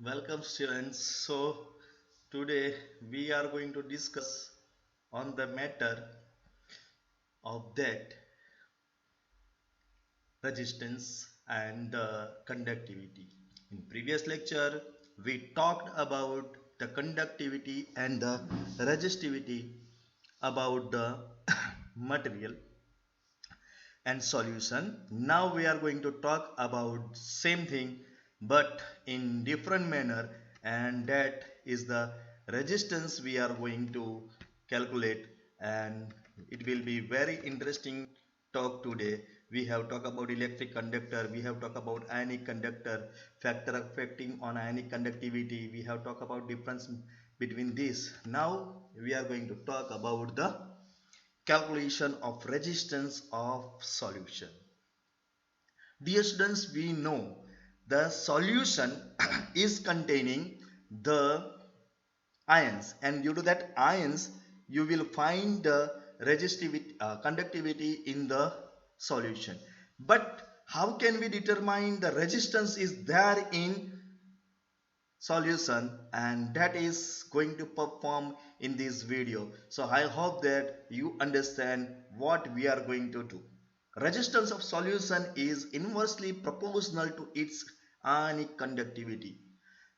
Welcome students. So today we are going to discuss on the matter of that resistance and conductivity. In previous lecture we talked about the conductivity and the resistivity about the material and solution. Now we are going to talk about same thing but in different manner, and that is the resistance we are going to calculate, and it will be very interesting talk today. We have talked about electric conductor, we have talked about ionic conductor, factor affecting on ionic conductivity, we have talked about difference between this. Now we are going to talk about the calculation of resistance of solution. Dear students, we know the solution is containing the ions, and due to that ions you will find the resistivity conductivity in the solution. But how can we determine the resistance is there in solution, and that is going to perform in this video. So I hope that you understand what we are going to do. Resistance of solution is inversely proportional to its ionic conductivity.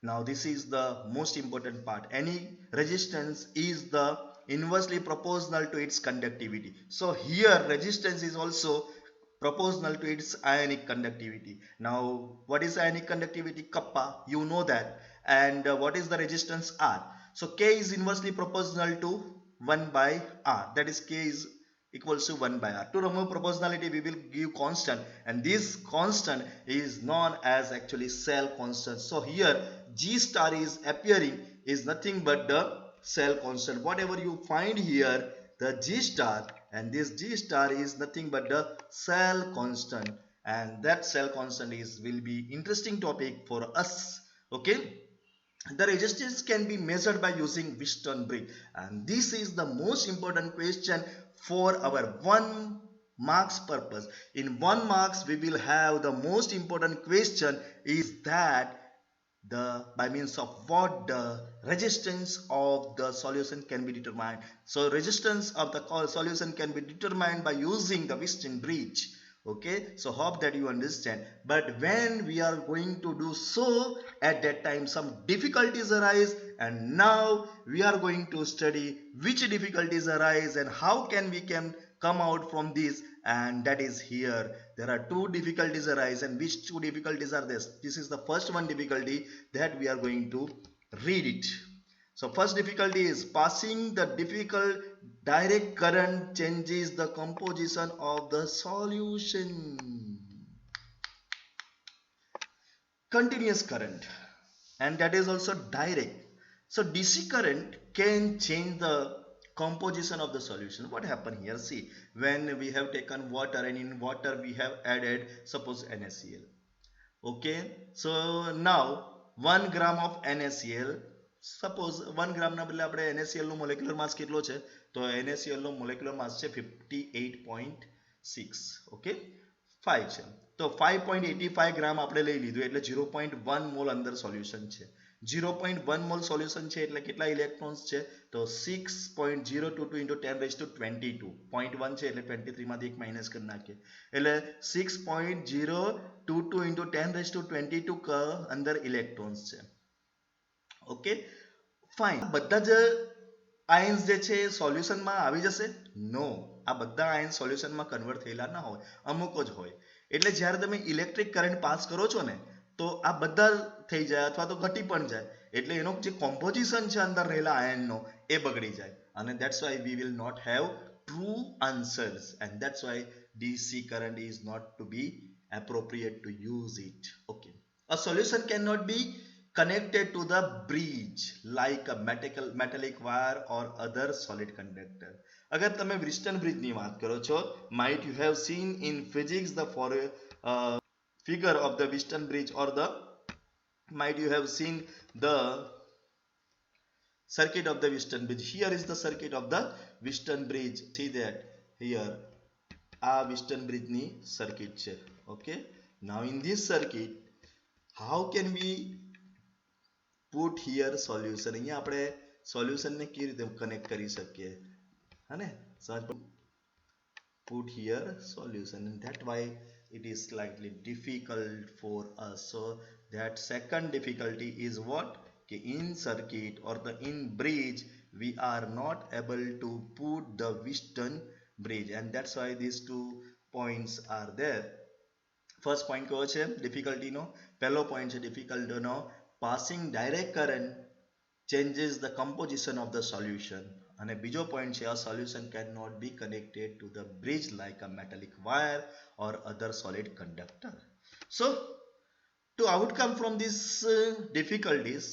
Now this is the most important part. Any resistance is the inversely proportional to its conductivity. So here resistance is also proportional to its ionic conductivity. Now what is ionic conductivity? Kappa, you know that. And what is the resistance? R. So K is inversely proportional to 1 by R, that is K is equals to 1 by R. To remove proportionality we will give constant, and this constant is known as actually cell constant. So here G star is appearing is nothing but the cell constant. Whatever you find here, the G star, and this G star is nothing but the cell constant, and that cell constant is will be interesting topic for us. Okay, the resistance can be measured by using Wheatstone bridge, and this is the most important question for our 1 marks purpose. In 1 marks we will have the most important question is that the by means of what the resistance of the solution can be determined. So resistance of the solution can be determined by using the Wheatstone bridge. Okay, so hope that you understand. But when we are going to do so, at that time some difficulties arise, and now we are going to study which difficulties arise and how can come out from this. And that is here there are two difficulties arise, and which two difficulties are this is the first one difficulty that we are going to read it. So first difficulty is passing the difficult direct current changes the composition of the solution. Continuous current, and that is also direct. So DC current can change the composition of the solution. What happened here? See, when we have taken water, and in water we have added suppose NaCl. Okay, so now 1 gram of NaCl, suppose 1 gram ના બદલે આપણે NaCl નો molecular માસ કેટલો છે? તો NaCl નો molecular માસ છે 58.6. Okay, 5 છે. તો 5.85 ગ્રામ આપણે લઈ લીધું એટલે 0.1 મોલ અંદર સોલ્યુશન છે. 0.1 મોલ સોલ્યુશન છે એટલે કેટલા ઇલેક્ટ્રોન્સ છે? તો 6.022 into 10 raised to 22. 0.1 છે એટલે 23 માંથી એક માઇનસ કરી નાખીએ એટલે 6.022 into 10 raised to 22 અંદર ઇલેક્ટ્રોન્સ છે. Okay, fine. બધા જ આયન્સ જે છે સોલ્યુશનમાં આવી જશે? નો, આ બધા આયન્સ સોલ્યુશનમાં કન્વર્ટ થયેલા ના હોય, અમુક જ હોય. એટલે જ્યારે તમે ઇલેક્ટ્રિક કરંટ પાસ કરો છો ને તો આ બધા થઈ જાય અથવા તો ઘટી પણ જાય, એટલે એનો જે કોમ્પોઝિશન છે અંદર રહેલા આયનનો એ બગડી જાય, અને that's why we will not have true answers, and that's why DC current is not to be appropriate to use it. Okay, a solution cannot be connected to the bridge like a metallic wire or other solid conductor. अगर તમે Wheatstone bridge ની વાત કરો છો, might you have seen in physics the figure of the Wheatstone bridge, or the might you have seen the circuit of the Wheatstone bridge. Here is the circuit of the Wheatstone bridge. See that here આ Wheatstone bridge ની circuit છે. Okay, now in this circuit how can we put here solution. અહીંયા આપણે સોલ્યુશનને કેવી રીતે connect કરી શકીએ, હા ને? put here solution, and that why it is slightly difficult for us. So that second difficulty is what? In circuit or the in bridge we are not able to put the Wheatstone bridge, and that's why these two points are there. First point કયો છે ડિફિકલ્ટીનો? પહેલો point છે ડિફિકલ્ટીનો, passing direct current changes the composition of the solution. અને બીજો point છે, a solution cannot be connected to the bridge like a metallic wire or other solid conductor. So to outcome from these difficulties,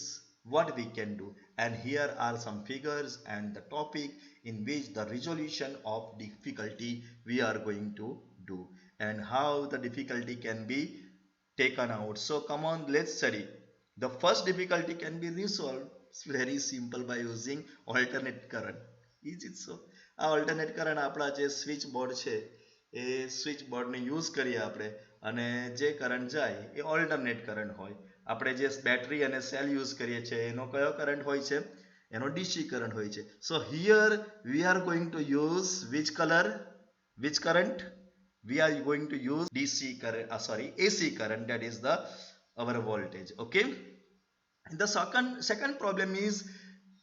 what we can do, and here are some figures and the topic in which the resolution of difficulty we are going to do, and how the difficulty can be taken out. So come on, let's study. The first difficulty can be resolved very simple by using alternate current. Is it so? આ alternate current આપણા જે switch board છે એ switch બોર્ડને use કરીએ આપણે, અને જે current જાય એ ઓલ્ટરનેટ કરંટ હોય. આપણે જે બેટરી અને સેલ યુઝ કરીએ છીએ એનો કયો કરંટ હોય છે? એનો ડીસી કરંટ હોય છે. સો here we are going to use which color, which current? We are going to use DC current, AC current, that is the our voltage. Okay. And the second problem is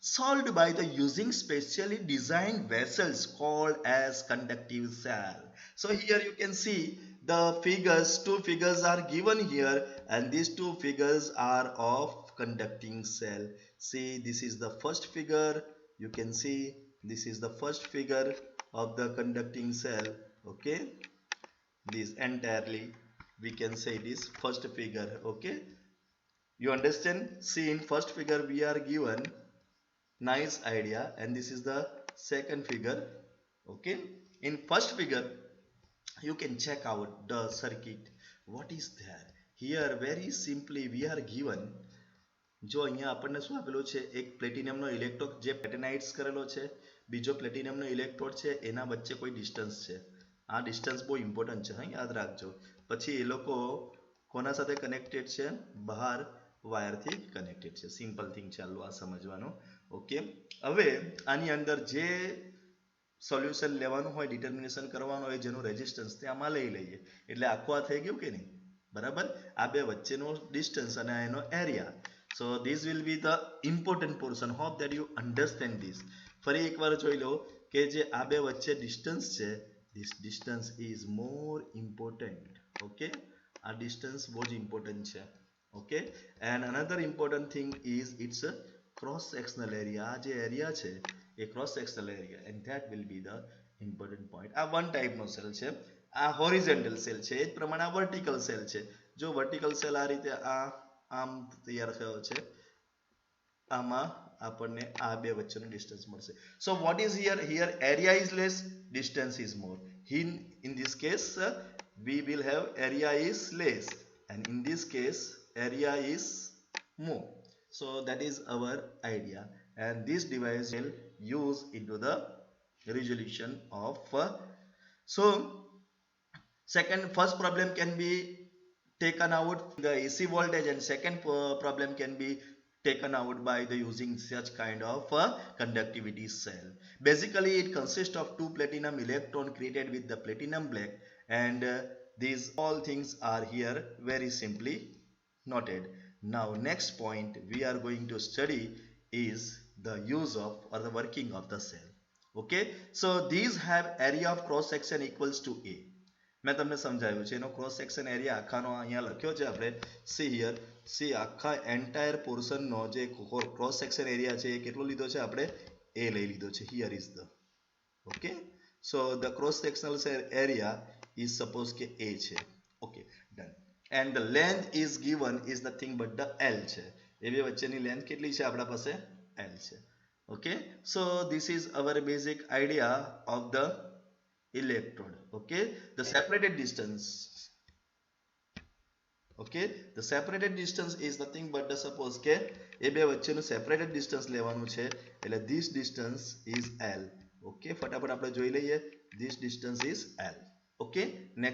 solved by the using specially designed vessels called as conductive cell. So here you can see the figures, two figures are given here, and these two figures are of conducting cell. See, this is the first figure. You can see this is the first figure of the conducting cell. Okay, this entirely we can say this first figure. Okay, you understand? See, in first figure we are given nice idea, and this is the second figure. Okay, in first figure you can check out the circuit. What is there here? Very simply we are given, જો અહીંયા આપણને શું આપેલું છે? એક પ્લેટિનિયમનો electrode જે પ્લેટિનાઇટ્સ કરેલો છે, બીજો પ્લેટિનિયમનો ઇલેક્ટ્રોડ છે, એના વચ્ચે કોઈ ડિસ્ટન્સ છે. આ ડિસ્ટન્સ બહુ ઇમ્પોર્ટન્ટ છે, હા, યાદ રાખજો. પછી એ લોકો કોના સાથે કનેક્ટેડ છે? બહાર વાયરથી કનેક્ટેડ છે. સિમ્પલ થિંગ છે, આ સમજવાનું. ઓકે, હવે આની અંદર જે સોલ્યુશન લેવાનું હોય, ડિટર્મિનેશન કરવાનું હોય, જેનું રેઝિસ્ટન્સ તે આમાં લઈ લઈએ, એટલે આખું આ થઈ ગયું કે નહીં? બરાબર. આ બે વચ્ચેનો ડિસ્ટન્સ અને એનો area. So this will be the important portion. Hope that you understand this. ફરી એકવાર જોઈ લો કે જે આ બે વચ્ચે ડિસ્ટન્સ છે, this distance is more important. Okay, our distance was important છે. Okay, and another important thing is its cross sectional area. આ જે એરિયા છે એ cross sectional area, and that will be the important point. આ one type નો cell છે, આ horizontal cell છે, એ જ પ્રમાણે આ vertical સેલ છે. જો vertical સેલ આ રીતે આમ તૈયાર થયો છે, આમાં આપણને આ બે વચ્ચેનો ડિસ્ટન્સ મળશે. So what is here? Here area is less, distance is more. In this case we will have area is less, and in this case area is more. So that is our idea, and this device will use into the resolution of so first problem can be taken out the AC voltage, and second problem can be taken out by the using such kind of conductivity cell. Basically it consists of two platinum electron created with the platinum black, and these all things are here very simply noted. Now next point we are going to study is the use of or the working of the cell. Okay, so these have area of cross section equals to A. મેં તમને સમજાવ્યું છે, એનો cross section area આખાનો અહીંયા લખ્યો છે આપણે. C here, C આખા એન્ટાયર પોર્શનનો જે ક્રોસ સેક્શન એરિયા છે એ કેટલો લીધો છે આપણે? એ લઈ લીધો છે. Here is the okay. So the cross sectional area is suppose કે એ છે. Okay, done. And the length is given is nothing but the L છે. એ બે વચ્ચેની લેન્થ કેટલી છે આપણા પાસે? એલ છે. Okay, so this is our basic idea of the electrode. Okay, the separated distance, okay, the separated distance is nothing but the suppose કે એ બે વચ્ચેનું separated distance લેવાનું છે, એટલે this distance is L. Okay, ફટાફટ આપણે જોઈ લઈએ. This distance is L. Okay, next